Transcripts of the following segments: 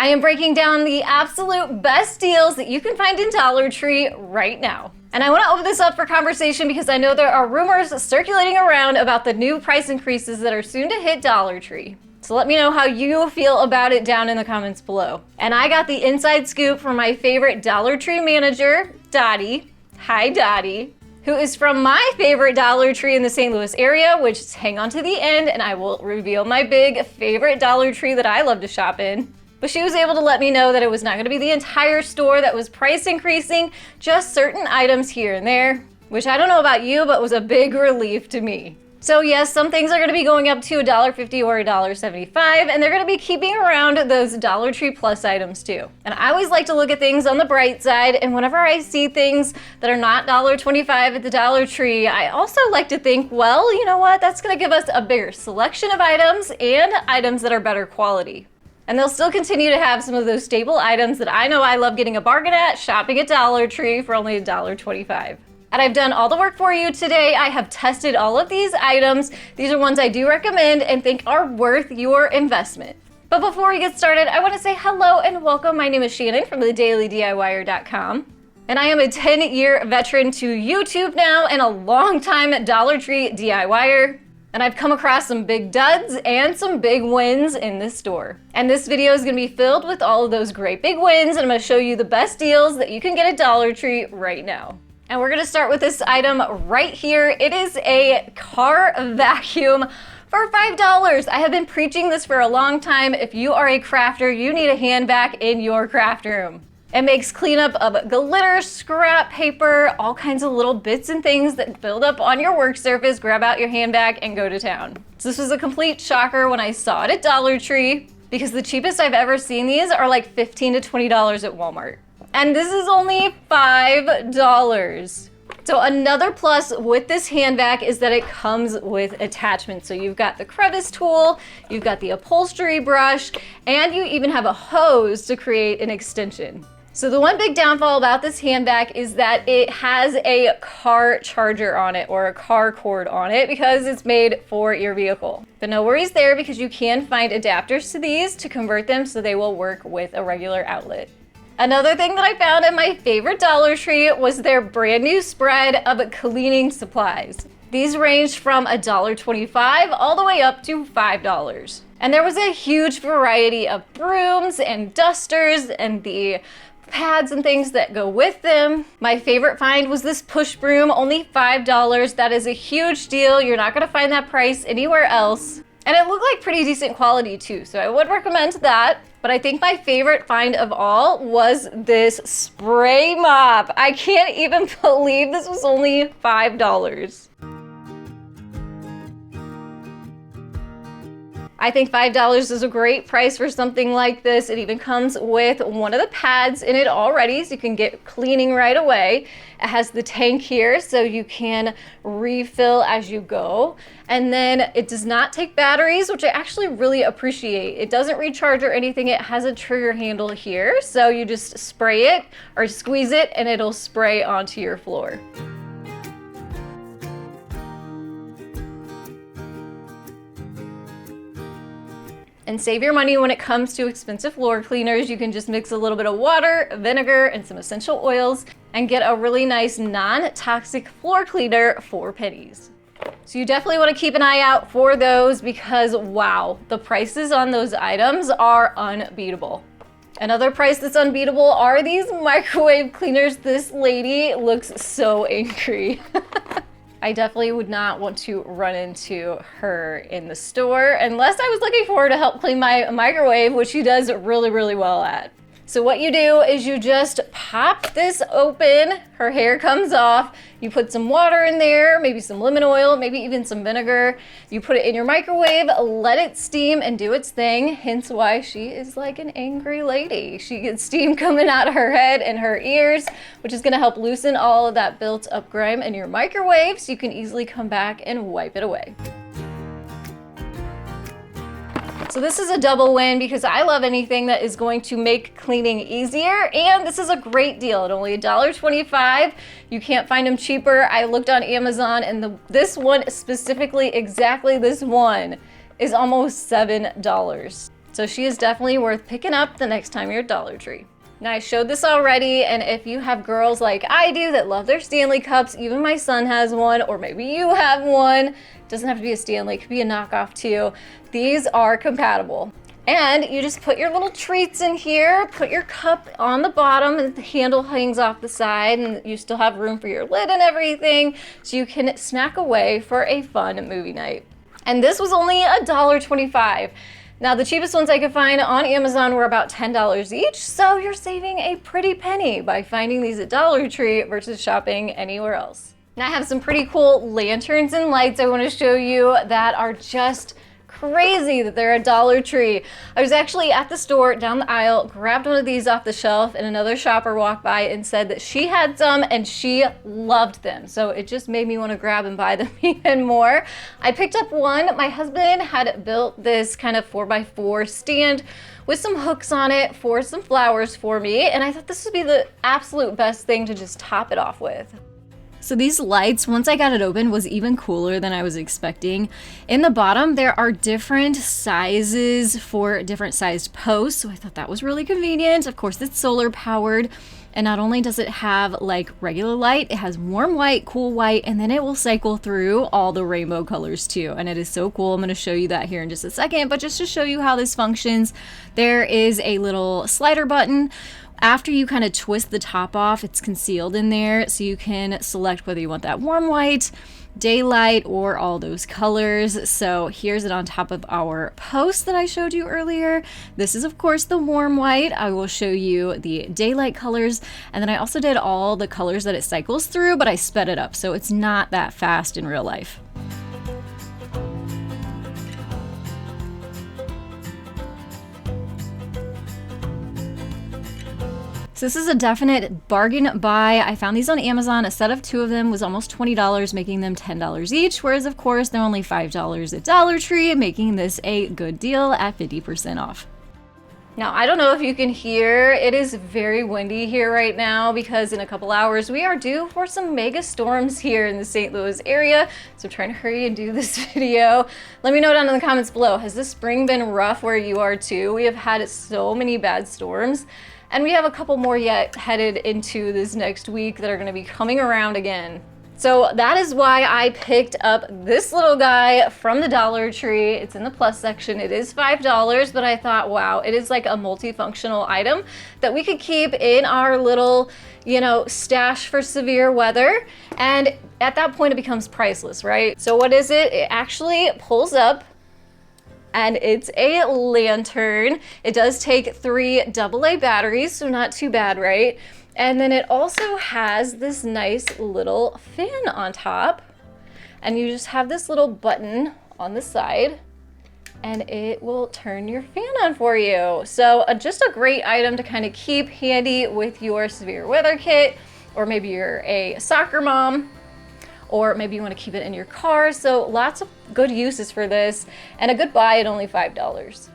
I am breaking down the absolute best deals that you can find in Dollar Tree right now. And I want to open this up for conversation because I know there are rumors circulating around about the new price increases that are soon to hit Dollar Tree. So let me know how you feel about it down in the comments below. And I got the inside scoop from my favorite Dollar Tree manager, Dottie. Hi, Dottie. Who is from my favorite Dollar Tree in the St. Louis area, which is hang on to the end and I will reveal my big favorite Dollar Tree that I love to shop in. But she was able to let me know that it was not going to be the entire store that was price increasing, just certain items here and there, which I don't know about you, but was a big relief to me. So yes, some things are going to be going up to $1.50 or $1.75, and they're going to be keeping around those Dollar Tree Plus items too. And I always like to look at things on the bright side, and whenever I see things that are not $1.25 at the Dollar Tree, I also like to think, well, you know what, that's going to give us a bigger selection of items and items that are better quality. And they'll still continue to have some of those staple items that I know I love getting a bargain at shopping at Dollar Tree for only $1.25. And I've done all the work for you today. I have tested all of these items. These are ones I do recommend and think are worth your investment. But before we get started, I want to say hello and welcome. My name is Shannon from TheDailyDIYer.com. And I am a 10-year veteran to YouTube now and a long-time Dollar Tree DIYer. And I've come across some big duds and some big wins in this store. And this video is going to be filled with all of those great big wins, and I'm going to show you the best deals that you can get at Dollar Tree right now. And we're going to start with this item right here. It is a car vacuum for $5. I have been preaching this for a long time. If you are a crafter, you need a hand vac in your craft room. It makes cleanup of glitter, scrap paper, all kinds of little bits and things that build up on your work surface. Grab out your hand vac and go to town. So this was a complete shocker when I saw it at Dollar Tree because the cheapest I've ever seen these are like $15 to $20 at Walmart. And this is only $5. So another plus with this hand vac is that it comes with attachments. So you've got the crevice tool, you've got the upholstery brush, and you even have a hose to create an extension. So the one big downfall about this hand vac is that it has a car charger on it or a car cord on it because it's made for your vehicle. But no worries there because you can find adapters to these to convert them so they will work with a regular outlet. Another thing that I found at my favorite Dollar Tree was their brand new spread of cleaning supplies. These ranged from $1.25 all the way up to $5. And there was a huge variety of brooms and dusters and the pads and things that go with them. My favorite find was this push broom, only $5. That is a huge deal. You're not gonna find that price anywhere else. And it looked like pretty decent quality too, so I would recommend that. But I think my favorite find of all was this spray mop. I can't even believe this was only $5. I think $5 is a great price for something like this. It even comes with one of the pads in it already, so you can get cleaning right away. It has the tank here, so you can refill as you go. And then it does not take batteries, which I actually really appreciate. It doesn't recharge or anything. It has a trigger handle here, so you just spray it or squeeze it and it'll spray onto your floor. And save your money when it comes to expensive floor cleaners. You can just mix a little bit of water, vinegar, and some essential oils and get a really nice non-toxic floor cleaner for pennies. So you definitely want to keep an eye out for those because wow, the prices on those items are unbeatable. Another price that's unbeatable are these microwave cleaners. This lady looks so angry. I definitely would not want to run into her in the store unless I was looking for her to help clean my microwave, which she does really, really well at. So what you do is you just pop this open, her hair comes off, you put some water in there, maybe some lemon oil, maybe even some vinegar. You put it in your microwave, let it steam and do its thing, hence why she is like an angry lady. She gets steam coming out of her head and her ears, which is gonna help loosen all of that built up grime in your microwave so you can easily come back and wipe it away. So this is a double win because I love anything that is going to make cleaning easier, and this is a great deal at only $1.25. You can't find them cheaper. I looked on Amazon and this one specifically, exactly this one, is almost $7. So So she is definitely worth picking up the next time you're at Dollar Tree. Now, I showed this already, and if you have girls like I do that love their Stanley cups, even my son has one, or maybe you have one, it doesn't have to be a Stanley, it could be a knockoff too. These are compatible. And you just put your little treats in here, put your cup on the bottom, and the handle hangs off the side, and you still have room for your lid and everything, so you can snack away for a fun movie night. And this was only $1.25. Now, the cheapest ones I could find on Amazon were about $10 each, so you're saving a pretty penny by finding these at Dollar Tree versus shopping anywhere else. Now, I have some pretty cool lanterns and lights I want to show you that are just crazy that they're at Dollar Tree. I was actually at the store down the aisle, grabbed one of these off the shelf, and another shopper walked by and said that she had some and she loved them. So it just made me want to grab and buy them even more. I picked up one. My husband had built this kind of 4x4 stand with some hooks on it for some flowers for me, and I thought this would be the absolute best thing to just top it off with. So these lights, once I got it open, was even cooler than I was expecting. In the bottom, there are different sizes for different sized posts, so I thought that was really convenient. Of course, it's solar powered, and not only does it have like regular light, it has warm white, cool white, and then it will cycle through all the rainbow colors too, and it is so cool. I'm going to show you that here in just a second, but just to show you how this functions, there is a little slider button. After you kind of twist the top off, it's concealed in there, so you can select whether you want that warm white, daylight, or all those colors. So here's it on top of our post that I showed you earlier. This is, of course, the warm white. I will show you the daylight colors, and then I also did all the colors that it cycles through, but I sped it up, so it's not that fast in real life. So this is a definite bargain buy. I found these on Amazon. A set of 2 of them was almost $20, making them $10 each, whereas of course they're only $5 at Dollar Tree, making this a good deal at 50% off. Now, I don't know if you can hear, it is very windy here right now because in a couple hours we are due for some mega storms here in the St. Louis area. So I'm trying to hurry and do this video. Let me know down in the comments below, has this spring been rough where you are too? We have had so many bad storms. And we have a couple more yet headed into this next week that are going to be coming around again. So that is why I picked up this little guy from the Dollar Tree. It's in the plus section. It is $5, but I thought, wow, it is like a multifunctional item that we could keep in our little, stash for severe weather. And at that point, it becomes priceless, right? So what is it? It actually pulls up, and it's a lantern. It does take 3 AA batteries, so not too bad, right? And then it also has this nice little fan on top, and you just have this little button on the side, and it will turn your fan on for you. So just a great item to kind of keep handy with your severe weather kit, or maybe you're a soccer mom, or maybe you want to keep it in your car. So lots of good uses for this, and a good buy at only $5.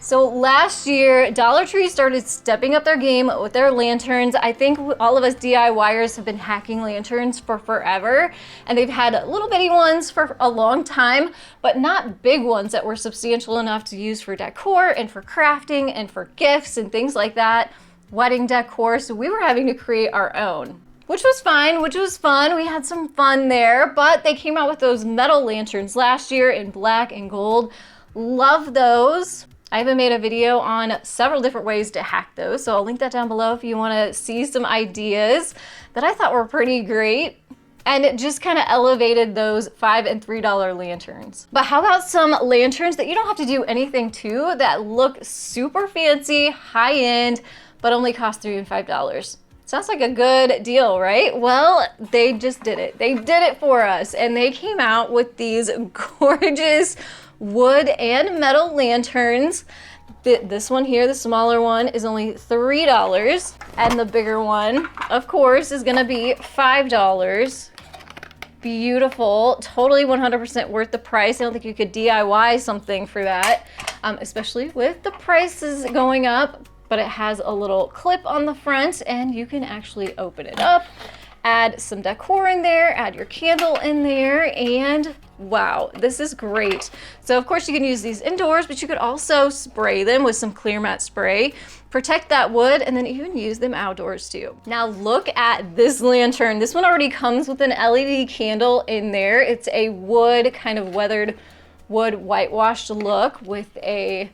So last year, Dollar Tree started stepping up their game with their lanterns. I think all of us DIYers have been hacking lanterns for forever, and they've had little bitty ones for a long time, but not big ones that were substantial enough to use for decor and for crafting and for gifts and things like that, wedding decor. So we were having to create our own, which was fine, which was fun. We had some fun there, but they came out with those metal lanterns last year in black and gold. Love those. I even made a video on several different ways to hack those, so I'll link that down below if you want to see some ideas that I thought were pretty great. And it just kind of elevated those $5 and $3 lanterns. But how about some lanterns that you don't have to do anything to, that look super fancy, high end, but only cost $3 and $5? Sounds like a good deal, right? Well, they just did it. They did it for us, and they came out with these gorgeous wood and metal lanterns. This one here, the smaller one, is only $3, and the bigger one, of course, is gonna be $5. Beautiful, totally 100% worth the price. I don't think you could DIY something for that, especially with the prices going up. But it has a little clip on the front, and you can actually open it up add some decor in there, add your candle in there, and wow, this is great. So of course you can use these indoors, but you could also spray them with some clear matte spray, protect that wood, and then even use them outdoors too. Now look at this lantern. This one already comes with an LED candle in there. It's a wood, kind of weathered wood whitewashed look with a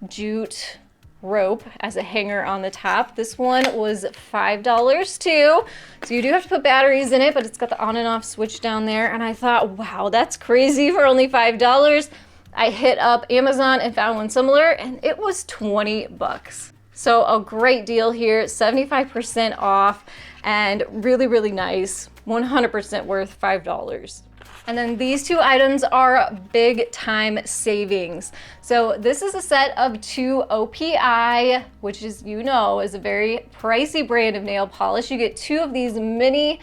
jute rope as a hanger on the top. This one was $5 too. So you do have to put batteries in it, but it's got the on and off switch down there. And I thought, wow, that's crazy for only $5. I hit up Amazon and found one similar and it was 20 bucks. So a great deal here, 75% off and really, really nice. 100% worth $5. And then these two items are big time savings. So this is a set of 2 OPI, which is, you know, is a very pricey brand of nail polish. You get 2 of these mini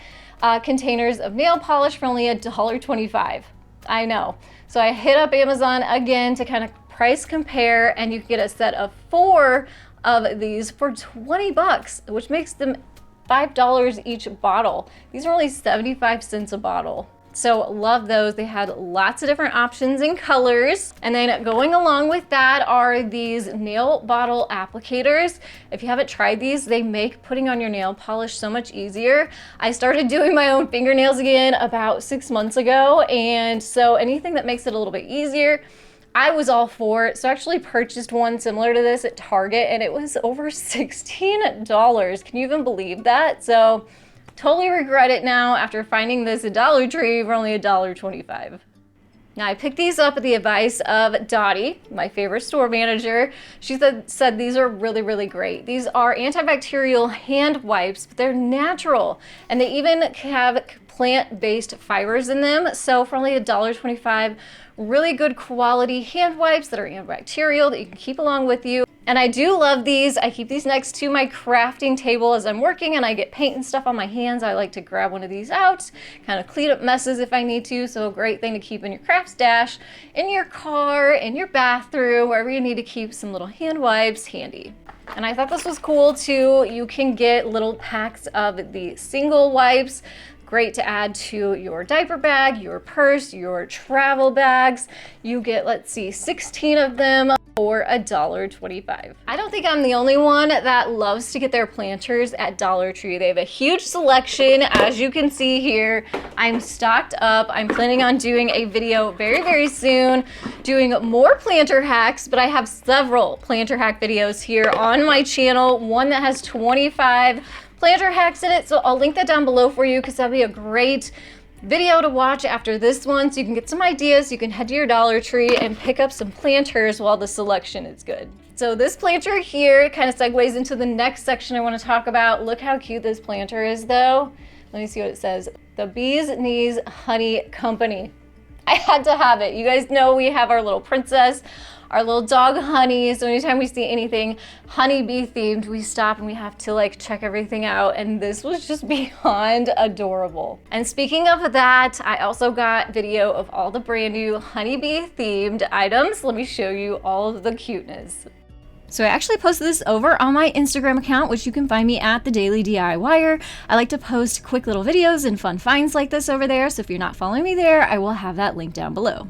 containers of nail polish for only $1.25. I know. So I hit up Amazon again to kind of price compare, and you can get a set of 4 of these for 20 bucks, which makes them $5 each bottle. These are only 75 cents a bottle. So love those. They had lots of different options and colors. And then going along with that are these nail bottle applicators. If you haven't tried these, they make putting on your nail polish so much easier. I started doing my own fingernails again about 6 months ago. And so anything that makes it a little bit easier, I was all for it. So I actually purchased one similar to this at Target and it was over $16. Can you even believe that? So totally regret it now after finding this at Dollar Tree for only $1.25. Now I picked these up at the advice of Dottie, my favorite store manager. She said these are really, really great. These are antibacterial hand wipes, but they're natural. And they even have plant-based fibers in them. So for only $1.25, really good quality hand wipes that are antibacterial that you can keep along with you. And I do love these. I keep these next to my crafting table as I'm working and I get paint and stuff on my hands. I like to grab one of these out, kind of clean up messes if I need to. So a great thing to keep in your craft stash, in your car, in your bathroom, wherever you need to keep some little hand wipes handy. And I thought this was cool too. You can get little packs of the single wipes. Great to add to your diaper bag, your purse, your travel bags. You get, let's see, 16 of them for $1.25. I don't think I'm the only one that loves to get their planters at Dollar Tree. They have a huge selection, as you can see here. I'm stocked up. I'm planning on doing a video very, very soon, doing more planter hacks, but I have several planter hack videos here on my channel, one that has 25 planter hacks in it, so I'll link that down below for you because that'll be a great video to watch after this one, so you can get some ideas. You can head to your Dollar Tree and pick up some planters while the selection is good. So this planter here kind of segues into the next section I want to talk about. Look how cute this planter is though. Let me see what it says. The Bee's Knees Honey Company. I had to have it. You guys know we have our little princess, our little dog Honey, so anytime we see anything honeybee themed, we stop and we have to like check everything out, and this was just beyond adorable. And speaking of that, I also got video of all the brand new honeybee themed items. Let me show you all of the cuteness. So I actually posted this over on my Instagram account, which you can find me at TheDailyDIYer. I like to post quick little videos and fun finds like this over there, so if you're not following me there, I will have that link down below.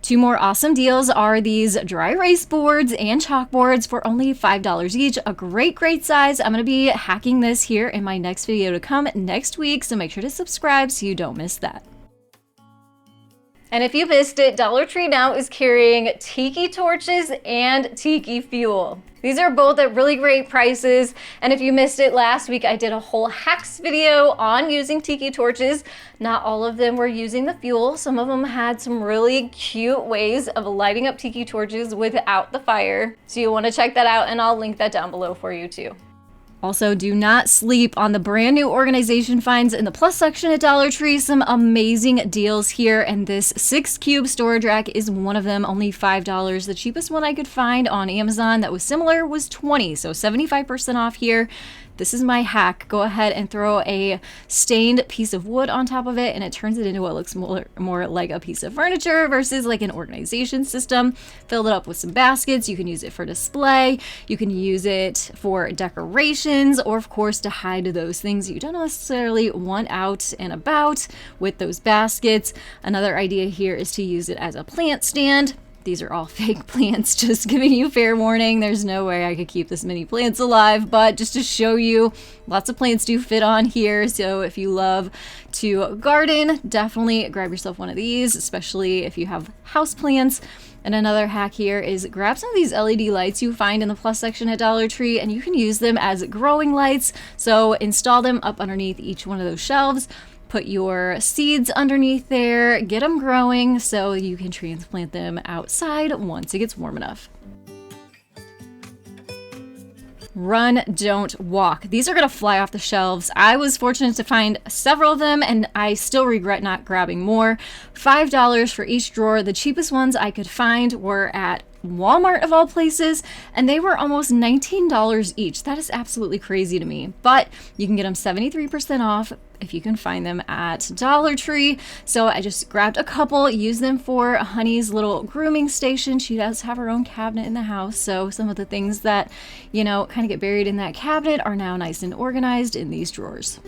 Two more awesome deals are these dry erase boards and chalkboards for only $5 each. A great size. I'm going to be hacking this here in my next video to come next week, so make sure to subscribe so you don't miss that. And if you missed it, Dollar Tree now is carrying tiki torches and tiki fuel. These are both at really great prices. And if you missed it last week, I did a whole hacks video on using tiki torches. Not all of them were using the fuel. Some of them had some really cute ways of lighting up tiki torches without the fire. So you'll want to check that out, and I'll link that down below for you too. Also, do not sleep on the brand new organization finds in the plus section at Dollar Tree. Some amazing deals here, and this 6-cube storage rack is one of them, only $5. The cheapest one I could find on Amazon that was similar was $20, so 75% off here. This is my hack. Go ahead and throw a stained piece of wood on top of it, and it turns it into what looks more like a piece of furniture versus like an organization system. Fill it up with some baskets. You can use it for display. You can use it for decorations, or of course to hide those things you don't necessarily want out and about with those baskets. Another idea here is to use it as a plant stand. These are all fake plants, just giving you fair warning. There's no way I could keep this many plants alive, but just to show you, lots of plants do fit on here. So if you love to garden, definitely grab yourself one of these, especially if you have house plants. And another hack here is grab some of these LED lights you find in the plus section at Dollar Tree, and you can use them as growing lights. So install them up underneath each one of those shelves. Put your seeds underneath there, get them growing so you can transplant them outside once it gets warm enough. Run, don't walk. These are gonna fly off the shelves. I was fortunate to find several of them, and I still regret not grabbing more. $5 for each drawer. The cheapest ones I could find were at Walmart of all places, and they were almost $19 each. That is absolutely crazy to me, but you can get them 73% off if you can find them at Dollar Tree. So I just grabbed a couple, used them for Honey's little grooming station. She does have her own cabinet in the house, so some of the things that, you know, kind of get buried in that cabinet are now nice and organized in these drawers.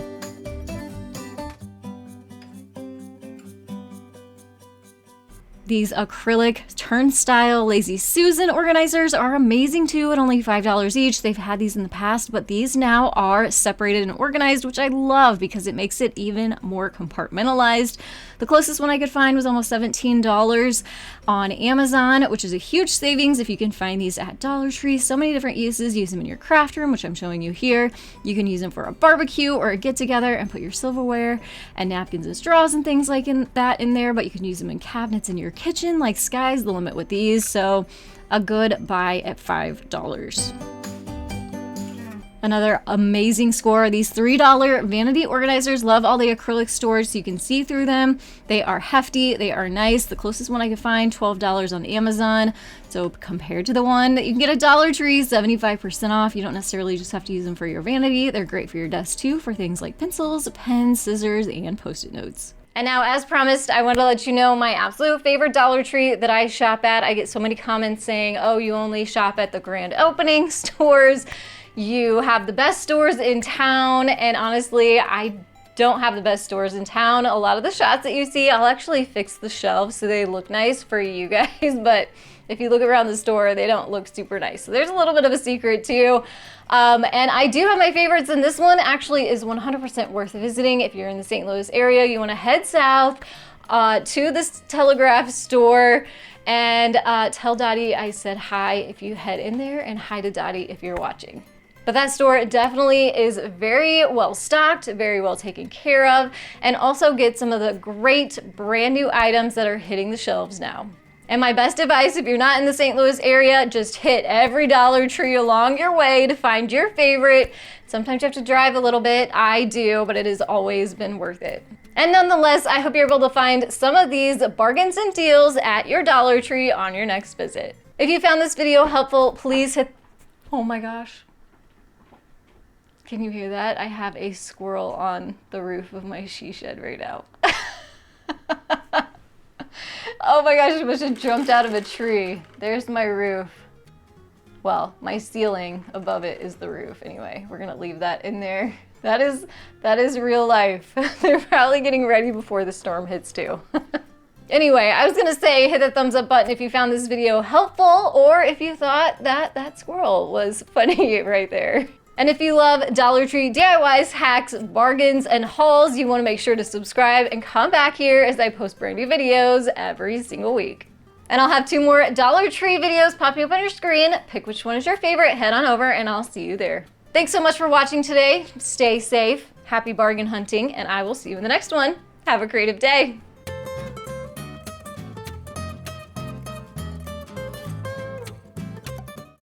These acrylic turnstile Lazy Susan organizers are amazing too at only $5 each. They've had these in the past, but these now are separated and organized, which I love because it makes it even more compartmentalized. The closest one I could find was almost $17 on Amazon, which is a huge savings if you can find these at Dollar Tree. So many different uses. Use them in your craft room, which I'm showing you here. You can use them for a barbecue or a get-together and put your silverware and napkins and straws and things like that in there, but you can use them in cabinets in your kitchen. Like, sky's the limit with these, so a good buy at $5. Another amazing score, these $3 vanity organizers. Love all the acrylic storage so you can see through them. They are hefty, they are nice. The closest one I could find, $12 on Amazon. So compared to the one that you can get at Dollar Tree, 75% off. You don't necessarily just have to use them for your vanity. They're great for your desk too, for things like pencils, pens, scissors, and Post-it notes. And now, as promised, I want to let you know my absolute favorite Dollar Tree that I shop at. I get so many comments saying, oh, you only shop at the grand opening stores. You have the best stores in town. And honestly, I don't have the best stores in town. A lot of the shots that you see, I'll actually fix the shelves so they look nice for you guys. But if you look around the store, they don't look super nice. So there's a little bit of a secret too. And I do have my favorites, and this one actually is 100% worth visiting. If you're in the St. Louis area, you want to head south to this Telegraph store and tell Dottie I said hi if you head in there, and hi to Dottie if you're watching. But that store definitely is very well stocked, very well taken care of, and also get some of the great brand new items that are hitting the shelves now. And my best advice, if you're not in the St. Louis area, just hit every Dollar Tree along your way to find your favorite. Sometimes you have to drive a little bit. I do, but it has always been worth it. And nonetheless, I hope you're able to find some of these bargains and deals at your Dollar Tree on your next visit. If you found this video helpful, please hit, oh my gosh. Can you hear that? I have a squirrel on the roof of my she shed right now. Oh my gosh, I must have jumped out of a tree. There's my roof. Well, my ceiling above it is the roof. Anyway, we're gonna leave that in there. That is real life. They're probably getting ready before the storm hits too. Anyway, I was gonna say hit the thumbs up button if you found this video helpful, or if you thought that squirrel was funny right there. And if you love Dollar Tree DIYs, hacks, bargains, and hauls, you want to make sure to subscribe and come back here as I post brand new videos every single week. And I'll have 2 more Dollar Tree videos popping up on your screen. Pick which one is your favorite, head on over, and I'll see you there. Thanks so much for watching today. Stay safe, happy bargain hunting, and I will see you in the next one. Have a creative day.